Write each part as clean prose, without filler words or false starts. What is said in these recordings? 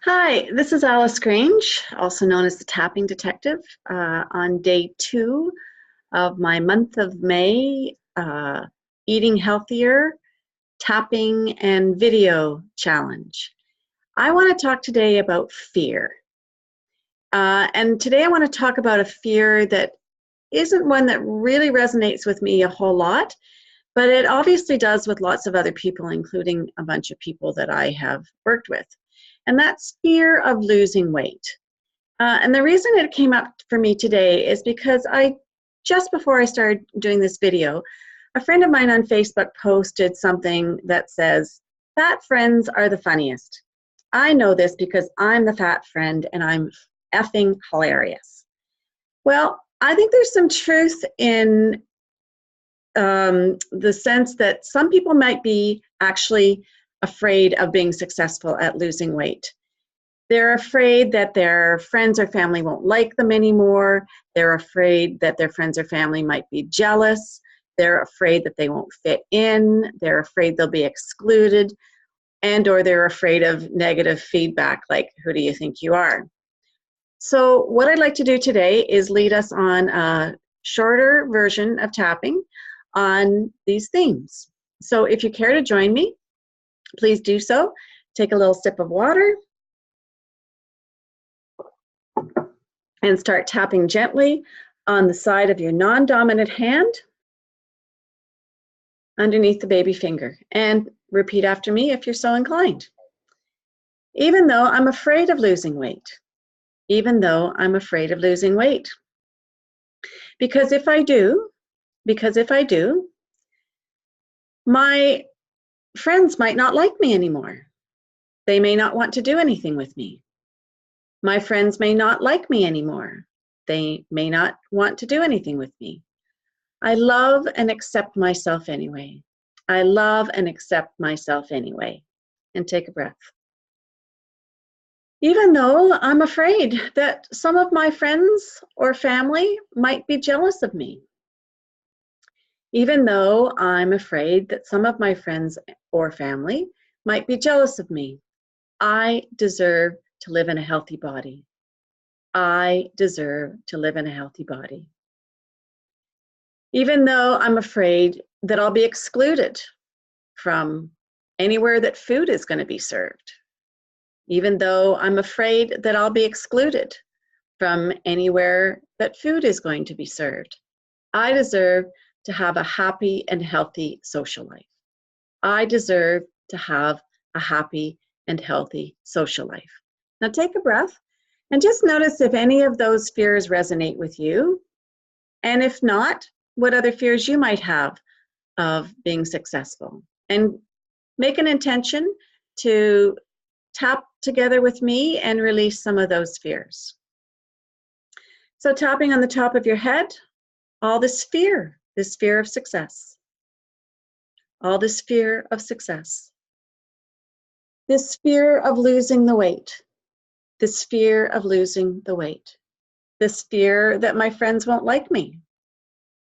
Hi, this is Alice Grange, also known as the Tapping Detective, on day 2 of my month of May Eating Healthier, Tapping, and Video Challenge. I want to talk today about fear. And today I want to talk about a fear that isn't one that really resonates with me a whole lot, but it obviously does with lots of other people, including a bunch of people that I have worked with. And that's fear of losing weight. And the reason it came up for me today is because just before I started doing this video, a friend of mine on Facebook posted something that says, "Fat friends are the funniest. I know this because I'm the fat friend and I'm effing hilarious." Well, I think there's some truth in the sense that some people might be actually afraid of being successful at losing weight. They're afraid that their friends or family won't like them anymore. They're afraid that their friends or family might be jealous. They're afraid that they won't fit in. They're afraid they'll be excluded, or they're afraid of negative feedback like, "Who do you think you are?" So what I'd like to do today is lead us on a shorter version of tapping on these themes. So if you care to join me, please do so. Take a little sip of water and start tapping gently on the side of your non-dominant hand underneath the baby finger. And repeat after me if you're so inclined. Even though I'm afraid of losing weight. Even though I'm afraid of losing weight. Because if I do, my friends might not like me anymore. They may not want to do anything with me. My friends may not like me anymore. They may not want to do anything with me. I love and accept myself anyway. I love and accept myself anyway. And take a breath. Even though I'm afraid that some of my friends or family might be jealous of me. Even though I'm afraid that some of my friends or family might be jealous of me. I deserve to live in a healthy body. I deserve to live in a healthy body. Even though I'm afraid that I'll be excluded from anywhere that food is going to be served. Even though I'm afraid that I'll be excluded from anywhere that food is going to be served. I deserve to have a happy and healthy social life. I deserve to have a happy and healthy social life. Now take a breath and just notice if any of those fears resonate with you. And if not, what other fears you might have of being successful. And make an intention to tap together with me and release some of those fears. So tapping on the top of your head, all this fear of success. All this fear of success. This fear of losing the weight. This fear of losing the weight. This fear that my friends won't like me.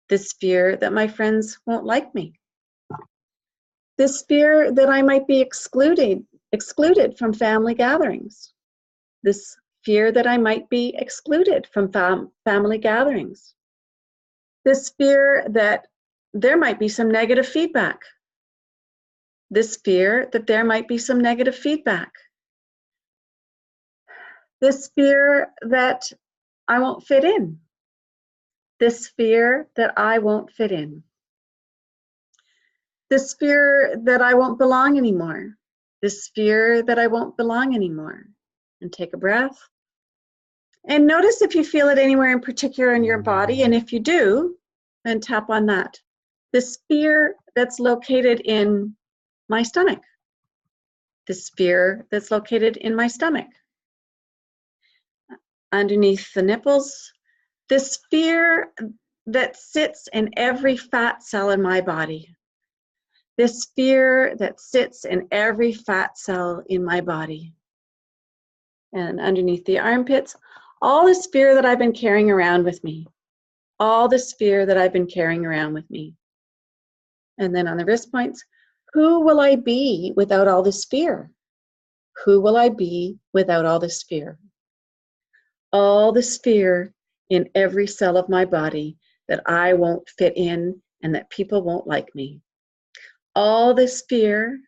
This fear that my friends won't like me. This fear that I might be excluded from family gatherings. This fear that I might be excluded from family gatherings. This fear that there might be some negative feedback. This fear that there might be some negative feedback. This fear that I won't fit in. This fear that I won't fit in. This fear that I won't belong anymore. This fear that I won't belong anymore. And take a breath. And notice if you feel it anywhere in particular in your body, and if you do, then tap on that. This fear that's located in my stomach. This fear that's located in my stomach. Underneath the nipples. This fear that sits in every fat cell in my body. This fear that sits in every fat cell in my body. And underneath the armpits, all this fear that I've been carrying around with me. All this fear that I've been carrying around with me. And then on the wrist points, who will I be without all this fear? Who will I be without all this fear? All this fear in every cell of my body that I won't fit in and that people won't like me. All this fear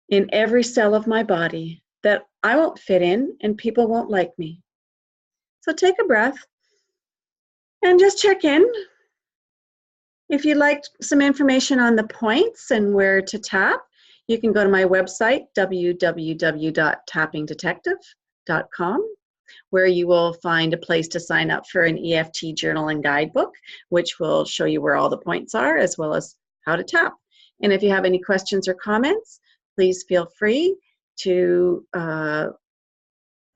in every cell of my body that I won't fit in and people won't like me. So take a breath and just check in. If you'd like some information on the points and where to tap, you can go to my website, www.tappingdetective.com, where you will find a place to sign up for an EFT journal and guidebook, which will show you where all the points are as well as how to tap. And if you have any questions or comments, please feel free to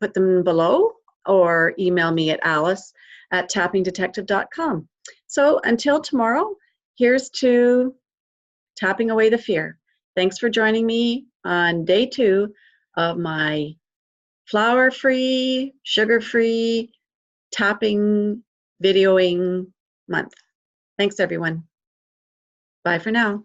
put them below or email me at alice@tappingdetective.com. So until tomorrow, here's to tapping away the fear. Thanks for joining me on day 2 of my flour-free, sugar-free tapping videoing month. Thanks, everyone. Bye for now.